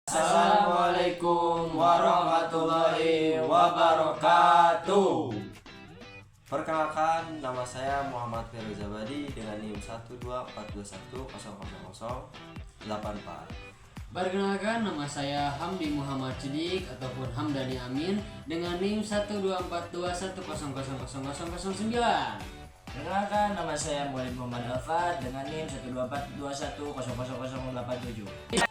Assalamualaikum warahmatullahi wabarakatuh. Perkenalkan, nama saya Muhammad Firuzabadi dengan NIM 12421000084. Perkenalkan, nama saya Hamdi Muhammad Cidik ataupun Hamdani Amin dengan NIM 12421000009. Perkenalkan, nama saya Muhammad Muhammad Alfat dengan NIM 12421000087.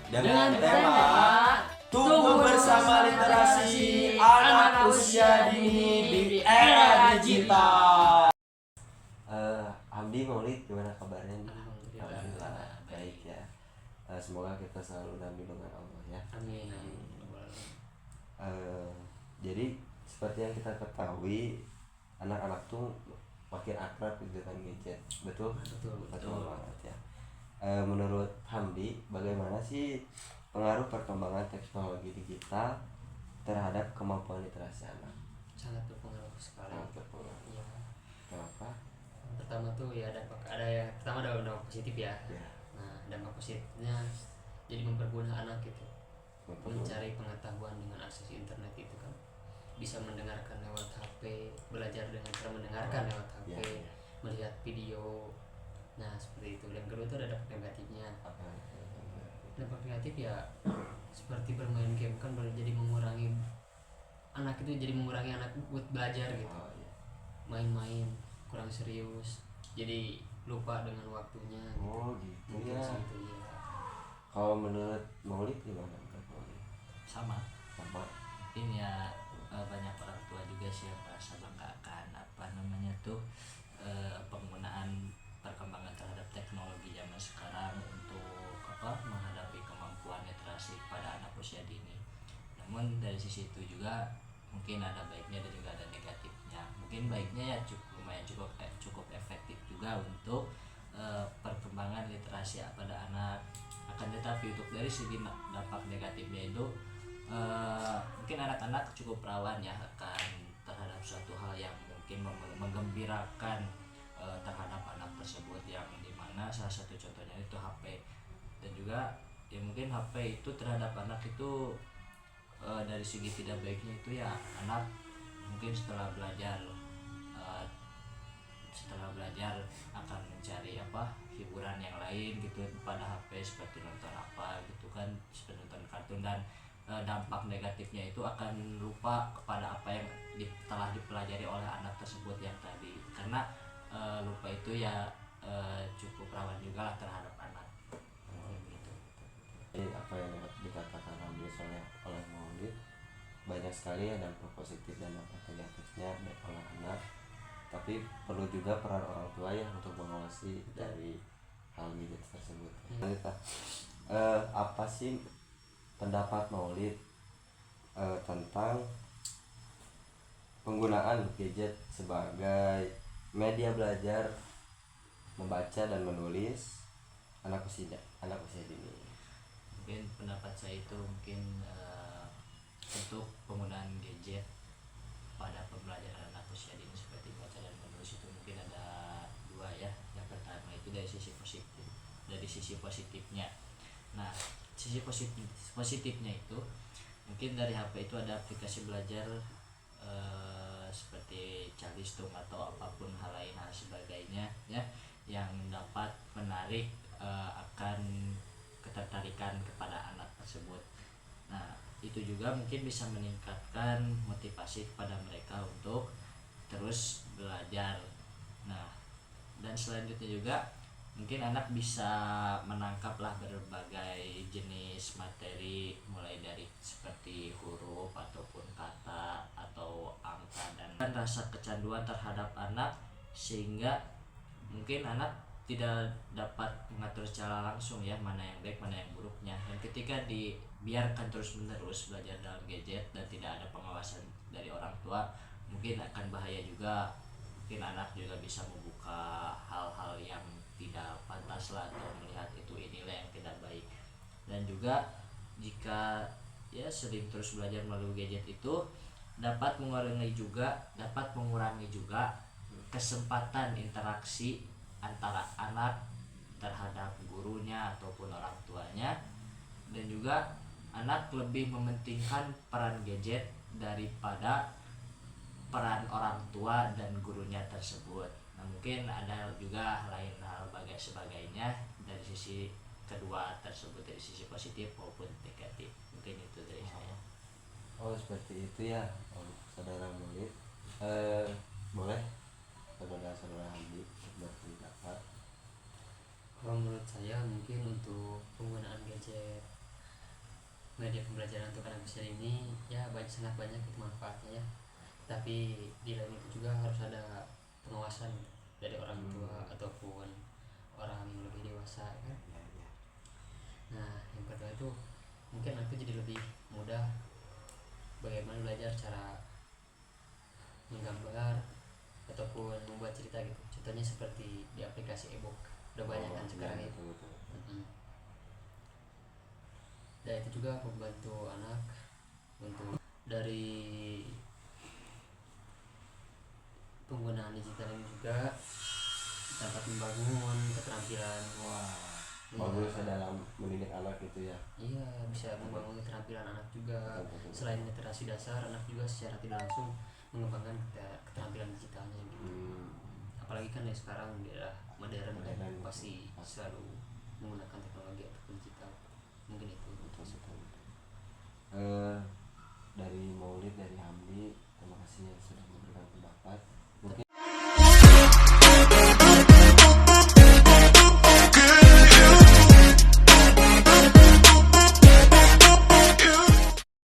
Dengan tema Tumbuh Bersama Literasi Anak Usia Dini di Era Digital. Hamdi, Maulid, gimana kabarnya nih? Alhamdulillah baik ya. Semoga kita selalu dalam lindungan Allah ya. Amin. Jadi seperti yang kita ketahui, anak-anak tuh makin akrab dengan gadget, betul banget ya. Menurut Hamdi, bagaimana sih pengaruh perkembangan teknologi digital terhadap kemampuan literasi anak? Sangat berpengaruh sekali. Sangat berpengaruh. Ya. Kenapa? Pertama tuh ya dampak ada dampak positif ya. Nah, dampak positifnya jadi mempermudah anak gitu. Mencari pengetahuan dengan akses internet itu kan. Bisa mendengarkan lewat HP, belajar dengan cara mendengarkan lewat HP, melihat video. Nah, seperti itu. Dan kedua itu ada dampak negatifnya. Dampak negatif ya seperti bermain game kan jadi mengurangi anak buat belajar gitu. Main-main kurang serius, jadi lupa dengan waktunya gitu. Gitu ya. Gitu, ya. Kalau menurut Maulid gimana? Sama. Mungkin ya banyak orang tua juga sih yang merasa bangga akan penggunaan perkembangan terhadap teknologi zaman sekarang untuk menghadapi kemampuan literasi pada anak usia dini. Namun dari sisi itu juga mungkin ada baiknya dan juga ada negatifnya. Mungkin baiknya ya cukup efektif juga untuk perkembangan literasi pada anak. Akan tetapi untuk dari segi dampak negatifnya itu mungkin anak-anak cukup rawan ya akan terhadap suatu hal yang mungkin menggembirakan terhadap anak tersebut, yang dimana salah satu contohnya itu HP. Dan juga ya mungkin HP itu terhadap anak itu dari segi tidak baiknya itu ya anak mungkin setelah belajar akan mencari hiburan yang lain gitu pada HP, seperti nonton gitu kan, seperti nonton kartun. Dan dampak negatifnya itu akan lupa kepada apa yang telah dipelajari oleh anak tersebut yang tadi, karena lupa itu ya cukup rawan juga lah terhadap anak. Gitu. Jadi apa yang dikatakan oleh Maulid, banyak sekali ya dampak positif dan dampak negatifnya oleh anak, tapi perlu juga peran orang tua ya untuk mengawasi dari hal gadget tersebut. Apa sih pendapat Maulid tentang penggunaan gadget sebagai media belajar membaca dan menulis anak usia dini? Mungkin pendapat saya itu untuk penggunaan gadget pada pembelajaran anak usia dini seperti baca dan menulis itu mungkin ada dua ya. Yang pertama itu dari sisi positifnya. Nah, sisi positifnya itu mungkin dari HP itu ada aplikasi belajar seperti Calistung atau apapun hal sebagainya ya, yang dapat menarik akan ketertarikan kepada anak tersebut. Nah, itu juga mungkin bisa meningkatkan motivasi kepada mereka untuk terus belajar. Nah, dan selanjutnya juga mungkin anak bisa menangkaplah berbagai jenis materi, mulai dari seperti huruf ataupun kata atau angka, dan rasa kecanduan terhadap anak, sehingga mungkin anak tidak dapat mengatur secara langsung ya mana yang baik mana yang buruknya. Dan ketika dibiarkan terus menerus belajar dalam gadget dan tidak ada pengawasan dari orang tua, mungkin akan bahaya juga. Mungkin anak juga bisa membuka hal-hal yang tidak pantas lah, atau melihat inilah yang tidak baik. Dan juga jika ya sering terus belajar melalui gadget itu dapat mengurangi juga kesempatan interaksi antara anak terhadap gurunya ataupun orang tuanya, dan juga anak lebih mementingkan peran gadget daripada peran orang tua dan gurunya tersebut. Nah, mungkin ada juga lain hal sebagainya dari sisi kedua tersebut, dari sisi positif maupun negatif. Mungkin itu dari saya. Oh seperti itu ya, saudara Maulid. Boleh saudara Hamdi berpendapat. Kalau menurut saya mungkin untuk penggunaan gadget media pembelajaran untuk anak usia ini ya sangat banyak itu manfaatnya ya. Tapi di lain itu juga harus ada pengawasan dari orang tua ataupun orang yang lebih dewasa kan. Nah yang kedua itu mungkin aku jadi lebih mudah bagaimana belajar cara menggambar ataupun membuat cerita gitu. Contohnya seperti di aplikasi ebook udah banyak kan sekarang itu. Dan itu juga membantu anak untuk dari penggunaan digital ini juga dapat membangun keterampilan. Bagus dalam mendidik anak gitu ya. Iya, bisa membangun keterampilan anak juga. Selain literasi dasar, anak juga secara tidak langsung mengembangkan keterampilan digitalnya gitu. Apalagi kan ya sekarang dia modern kan, pasti selalu menggunakan teknologi atau digital. Mungkin itu. Dari Maulid, dari Hamdi, terima kasih ya